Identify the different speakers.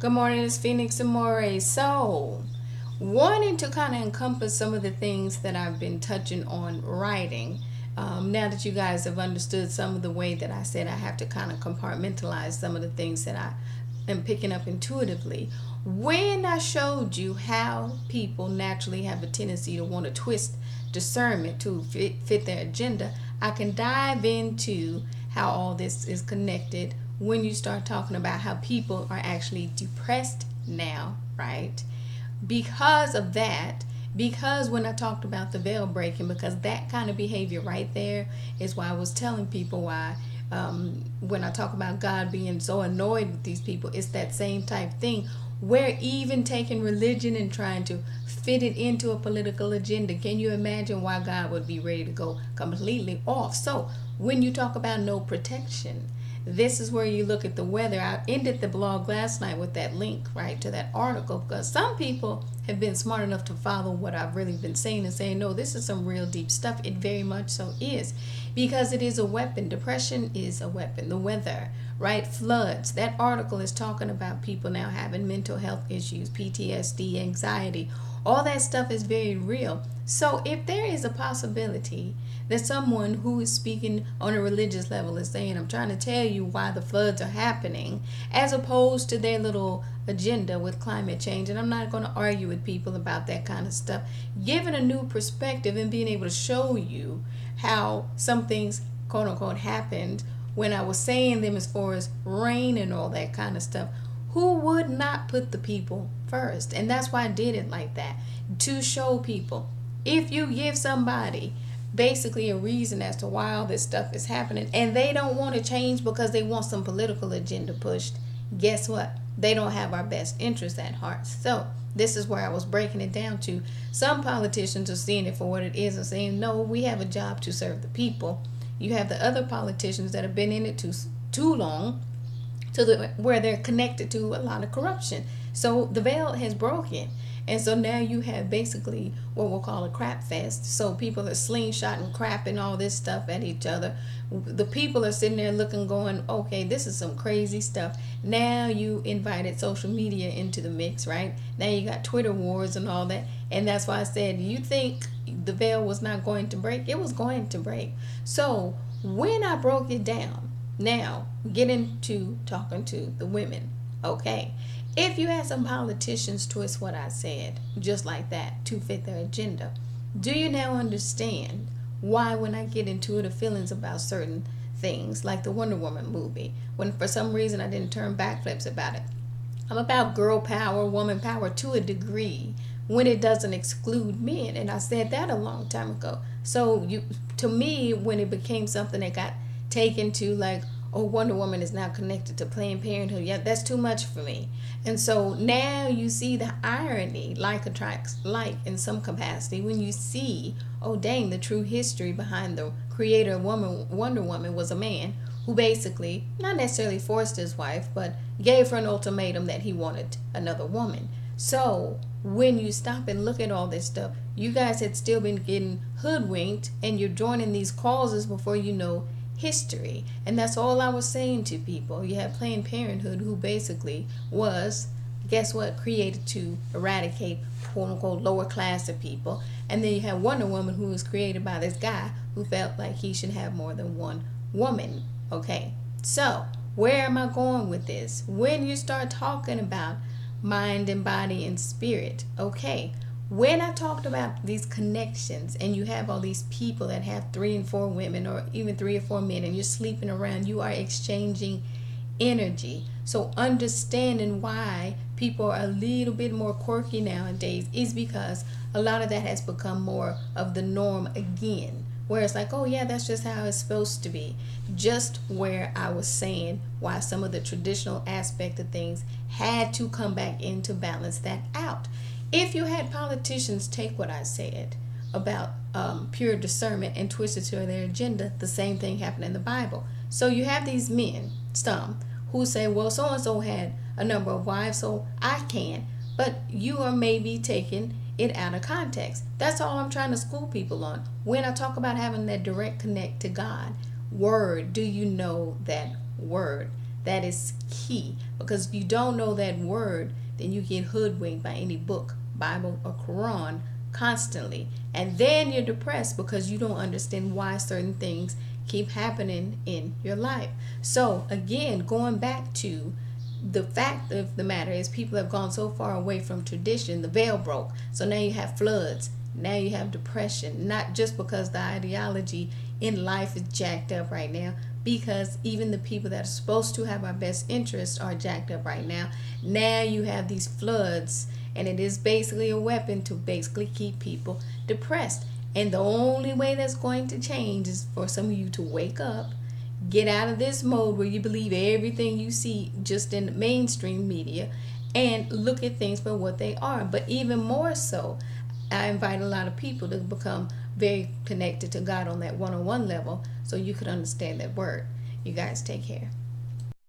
Speaker 1: Good morning, it's Phoenix Amore. So, wanting to kind of encompass some of the things that I've been touching on writing, now that you guys have understood some of the way that I said I have to kind of compartmentalize some of the things that I am picking up intuitively. When I showed you how people naturally have a tendency to want to twist discernment to fit their agenda, I can dive into how all this is connected when you start talking about how people are actually depressed now, right? Because of that, because when I talked about the veil breaking, because that kind of behavior right there is why I was telling people why when I talk about God being so annoyed with these people, it's that same type thing. We're even taking religion and trying to fit it into a political agenda. Can you imagine why God would be ready to go completely off? So when you talk about no protection, this is where you look at the weather. I ended the blog last night with that link, right, to that article, because some people have been smart enough to follow what I've really been saying and saying, no, this is some real deep stuff. It very much so is, because it is a weapon. Depression is a weapon. The weather, right? Floods. That article is talking about people now having mental health issues, PTSD, anxiety. All that stuff is very real. So if there is a possibility that someone who is speaking on a religious level is saying, I'm trying to tell you why the floods are happening, as opposed to their little agenda with climate change, and I'm not going to argue with people about that kind of stuff, giving a new perspective and being able to show you how some things, quote unquote, happened when I was saying them as far as rain and all that kind of stuff. Who would not put the people first? And that's why I did it like that, to show people, if you give somebody basically a reason as to why all this stuff is happening and they don't want to change because they want some political agenda pushed, guess what? They don't have our best interest at heart. So this is where I was breaking it down to. Some politicians are seeing it for what it is and saying, no, we have a job to serve the people. You have the other politicians that have been in it too long, where they're connected to a lot of corruption. So the veil has broken. And so now you have basically what we'll call a crap fest. So people are slingshotting crap and all this stuff at each other. The people are sitting there looking, going, okay, this is some crazy stuff. Now you invited social media into the mix, right? Now you got Twitter wars and all that. And that's why I said, you think the veil was not going to break? It was going to break. So when I broke it down, now get into talking to the women, okay? If you had some politicians twist what I said, just like that, to fit their agenda, do you now understand why when I get intuitive feelings about certain things, like the Wonder Woman movie, when for some reason I didn't turn backflips about it? I'm about girl power, woman power to a degree when it doesn't exclude men. And I said that a long time ago. So to me, when it became something that got taken to like, oh, Wonder Woman is now connected to Planned Parenthood, yeah, that's too much for me. And so now you see the irony, like attracts like in some capacity, when you see, oh dang, the true history behind the creator of Wonder Woman was a man who basically, not necessarily forced his wife, but gave her an ultimatum that he wanted another woman. So when you stop and look at all this stuff, you guys had still been getting hoodwinked, and you're joining these causes before you know history. And that's all I was saying to people. You have Planned Parenthood, who basically was, guess what, created to eradicate quote unquote lower class of people. And then you have Wonder Woman, who was created by this guy who felt like he should have more than one woman. Okay, so where am I going with this? When you start talking about mind and body and spirit, okay, when I talked about these connections, and you have all these people that have 3 and 4 women, or even 3 or 4 men, and you're sleeping around, you are exchanging energy. So understanding why people are a little bit more quirky nowadays is because a lot of that has become more of the norm again, where it's like, oh yeah, that's just how it's supposed to be. Just where I was saying why some of the traditional aspect of things had to come back in to balance that out. If you had politicians take what I said about pure discernment and twist it to their agenda, the same thing happened in the Bible. So you have these men, some, who say, well, so-and-so had a number of wives, so I can. But you are maybe taking it out of context. That's all I'm trying to school people on. When I talk about having that direct connect to God, word, do you know that word? That is key, because if you don't know that word, then you get hoodwinked by any book, Bible, or Quran constantly. And then you're depressed because you don't understand why certain things keep happening in your life. So, again, going back to the fact of the matter is, people have gone so far away from tradition, the veil broke. So now you have floods. Now you have depression, not just because the ideology in life is jacked up right now, because even the people that are supposed to have our best interests are jacked up right now. Now you have these floods, and it is basically a weapon to basically keep people depressed. And the only way that's going to change is for some of you to wake up, get out of this mode where you believe everything you see just in the mainstream media, and look at things for what they are. But even more so, I invite a lot of people to become very connected to God on that one-on-one level, so you could understand that word. You guys take care.